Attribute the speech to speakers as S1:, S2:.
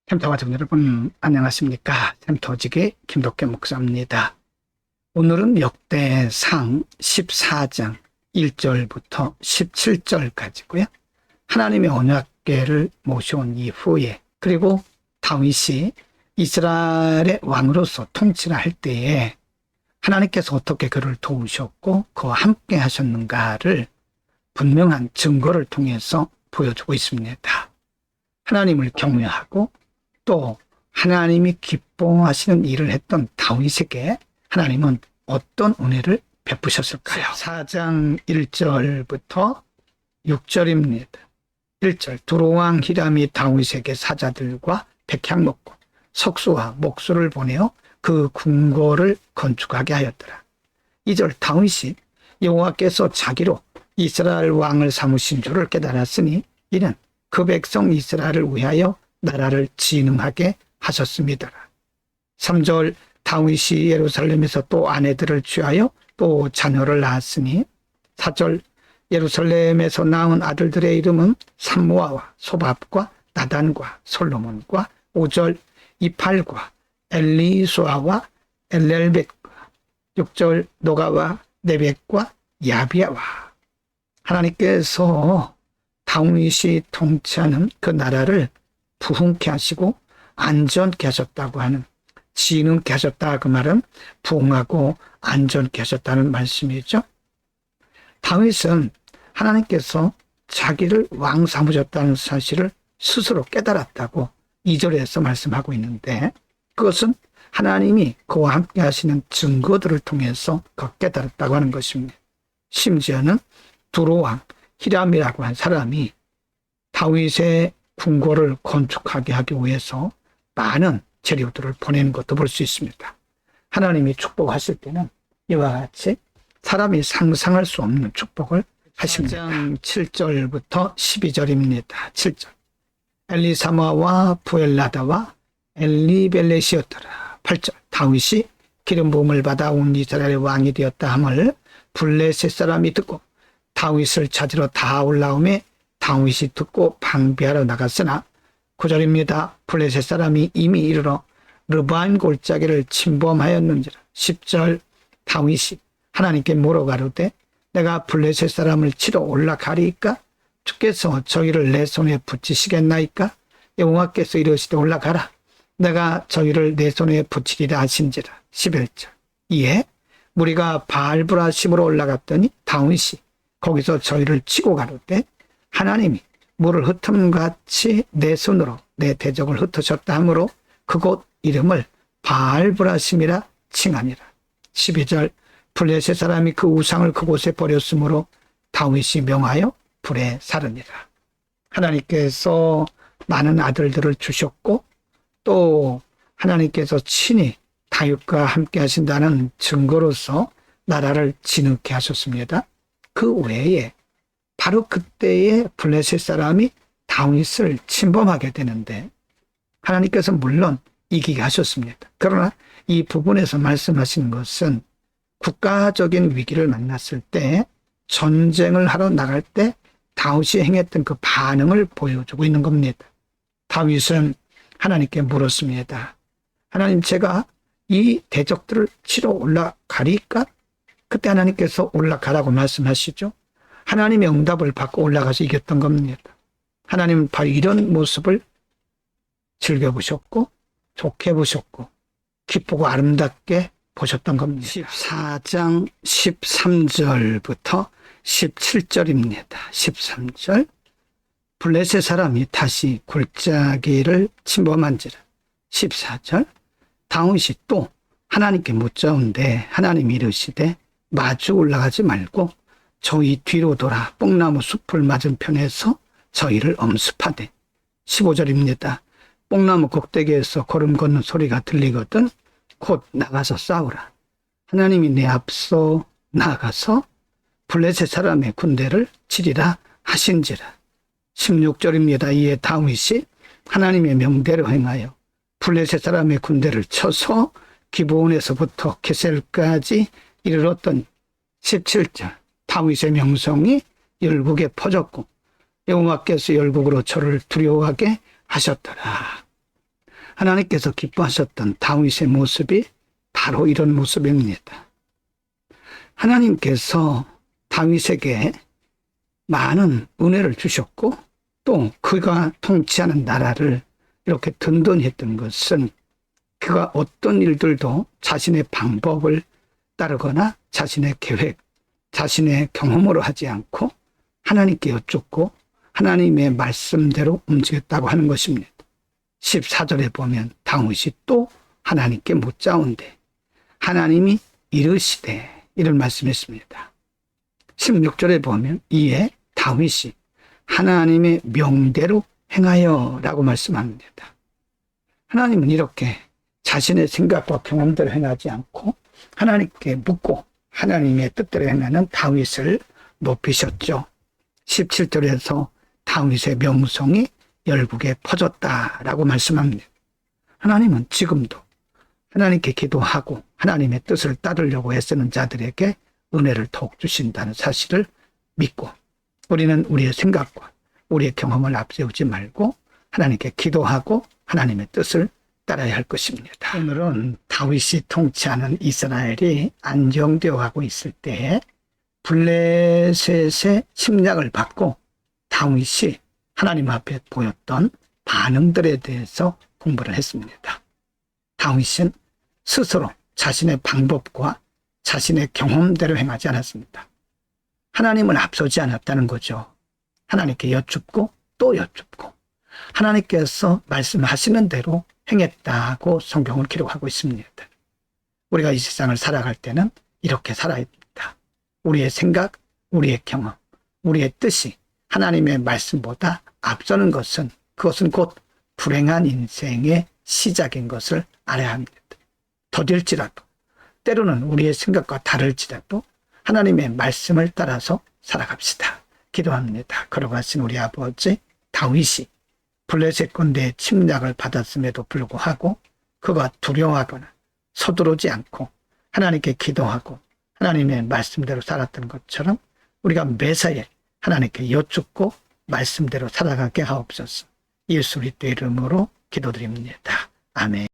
S1: 샘터 가족 여러분 안녕하십니까? 샘터지기 김덕현 목사입니다. 오늘은 역대상 14장 1절부터 17절까지고요. 하나님의 언약궤를 모셔온 이후에, 그리고 다윗이 이스라엘의 왕으로서 통치를 할 때에 하나님께서 어떻게 그를 도우셨고 그와 함께 하셨는가를 분명한 증거를 통해서 보여주고 있습니다. 하나님을 경외하고 또 하나님이 기뻐하시는 일을 했던 다윗에게 하나님은 어떤 은혜를 베푸셨을까요? 4장 1절부터 6절입니다. 1절, 두로왕 히람이 다윗에게 사자들과 백향목과 석수와 목수를 보내어 그 궁궐을 건축하게 하였더라. 2절, 다윗이 여호와께서 자기로 이스라엘 왕을 삼으신 줄을 깨달았으니 이는 그 백성 이스라엘을 위하여 나라를 진흥하게 하셨습니다. 3절, 다윗이 예루살렘에서 또 아내들을 취하여 또 자녀를 낳았으니 4절, 예루살렘에서 낳은 아들들의 이름은 삼무아와 소밥과 나단과 솔로몬과 5절, 이팔과 엘리수아와 엘렐벳과 6절, 노가와 네벡과 야비아와. 하나님께서 다윗이 통치하는 그 나라를 부흥케 하시고 안전케 하셨다고 하는, 진흥케 하셨다, 그 말은 부흥하고 안전케 하셨다는 말씀이죠. 다윗은 하나님께서 자기를 왕 삼으셨다는 사실을 스스로 깨달았다고 2절에서 말씀하고 있는데, 그것은 하나님이 그와 함께 하시는 증거들을 통해서 그 깨달았다고 하는 것입니다. 심지어는 두로왕 히람이라고 한 사람이 다윗의 궁궐을 건축하게 하기 위해서 많은 재료들을 보내는 것도 볼 수 있습니다. 하나님이 축복하실 때는 이와 같이 사람이 상상할 수 없는 축복을 하십니다. 4장 7절부터 12절입니다. 7절, 엘리사마와 부엘라다와 엘리벨렛이었더라. 8절, 다윗이 기름 부음을 받아 온 이스라엘의 왕이 되었다 함을 블레셋 사람이 듣고 다윗을 찾으러 다 올라오매 다윗이 듣고 방비하러 나갔으나 9절입니다. 블레셋 사람이 이미 이르러 르바임 골짜기를 침범하였는지라. 10절, 다윗이 하나님께 물어가로되 내가 블레셋 사람을 치러 올라가리이까? 주께서 저희를 내 손에 붙이시겠나이까? 여호와께서 이르시되 올라가라. 내가 저희를 내 손에 붙이리라 하신지라. 11절, 이에 무리가 바알브라심으로 올라갔더니 다윗이 거기서 저희를 치고 가로되 하나님이 물을 흩음같이 내 손으로 내 대적을 흩으셨다 하므로 그곳 이름을 바알브라심이라 칭하니라. 12절, 블레셋 사람이 그 우상을 그곳에 버렸으므로 다윗이 명하여 불에 사르니라. 하나님께서 많은 아들들을 주셨고 또 하나님께서 친히 다윗과 함께 하신다는 증거로서 나라를 진흥케 하셨습니다. 그 외에 바로 그때에 블레셋 사람이 다윗을 침범하게 되는데 하나님께서 물론 이기게 하셨습니다. 그러나 이 부분에서 말씀하시는 것은 국가적인 위기를 만났을 때, 전쟁을 하러 나갈 때 다윗이 행했던 그 반응을 보여주고 있는 겁니다. 다윗은 하나님께 물었습니다. 하나님, 제가 이 대적들을 치러 올라가리까? 그때 하나님께서 올라가라고 말씀하시죠. 하나님의 응답을 받고 올라가서 이겼던 겁니다. 하나님은 바로 이런 모습을 즐겨보셨고 좋게 보셨고 기쁘고 아름답게 보셨던 겁니다. 14장 13절부터 17절입니다. 13절, 블레셋 사람이 다시 골짜기를 침범한지라. 14절, 다윗이 또 하나님께 묻자온데 하나님이 이르시되 마주 올라가지 말고 저희 뒤로 돌아 뽕나무 숲을 맞은편에서 저희를 엄습하되. 15절입니다. 뽕나무 꼭대기에서 걸음 걷는 소리가 들리거든 곧 나가서 싸우라. 하나님이 내 앞서 나가서 블레셋 사람의 군대를 치리라 하신지라. 16절입니다. 이에 다윗이 하나님의 명대로 행하여 블레셋 사람의 군대를 쳐서 기브온에서부터 게셀까지 이르렀더니. 17절, 다윗의 명성이 열국에 퍼졌고 여호와께서 열국으로 저를 두려워하게 하셨더라. 하나님께서 기뻐하셨던 다윗의 모습이 바로 이런 모습입니다. 하나님께서 다윗에게 많은 은혜를 주셨고 또 그가 통치하는 나라를 이렇게 든든히 했던 것은 그가 어떤 일들도 자신의 방법을 따르거나 자신의 계획, 자신의 경험으로 하지 않고 하나님께 여쭙고 하나님의 말씀대로 움직였다고 하는 것입니다. 14절에 보면 다윗이 또 하나님께 묻자온대 하나님이 이르시되 이런 말씀했습니다. 16절에 보면 이에 다윗이 하나님의 명대로 행하여 라고 말씀합니다. 하나님은 이렇게 자신의 생각과 경험대로 행하지 않고 하나님께 묻고 하나님의 뜻대로 행하는 다윗을 높이셨죠. 17절에서 다윗의 명성이 열국에 퍼졌다라고 말씀합니다. 하나님은 지금도 하나님께 기도하고 하나님의 뜻을 따르려고 애쓰는 자들에게 은혜를 더욱 주신다는 사실을 믿고 우리는 우리의 생각과 우리의 경험을 앞세우지 말고 하나님께 기도하고 하나님의 뜻을 따라야 할 것입니다. 오늘은 다윗이 통치하는 이스라엘이 안정되어 가고 있을 때에 블레셋의 침략을 받고 다윗이 하나님 앞에 보였던 반응들에 대해서 공부를 했습니다. 다윗은 스스로 자신의 방법과 자신의 경험대로 행하지 않았습니다. 하나님은 앞서지 않았다는 거죠. 하나님께 여쭙고 또 여쭙고 하나님께서 말씀하시는 대로 행했다고 성경을 기록하고 있습니다. 우리가 이 세상을 살아갈 때는 이렇게 살아야 됩니다. 우리의 생각, 우리의 경험, 우리의 뜻이 하나님의 말씀보다 앞서는 것은 그것은 곧 불행한 인생의 시작인 것을 알아야 합니다. 더딜지라도 때로는 우리의 생각과 다를지라도 하나님의 말씀을 따라서 살아갑시다. 기도합니다. 걸어가신 우리 아버지 다윗이 블레셋 군대의 침략을 받았음에도 불구하고 그가 두려워하거나 서두르지 않고 하나님께 기도하고 하나님의 말씀대로 살았던 것처럼 우리가 매사에 하나님께 여쭙고 말씀대로 살아가게 하옵소서. 예수 그리스도의 이름으로 기도드립니다. 아멘.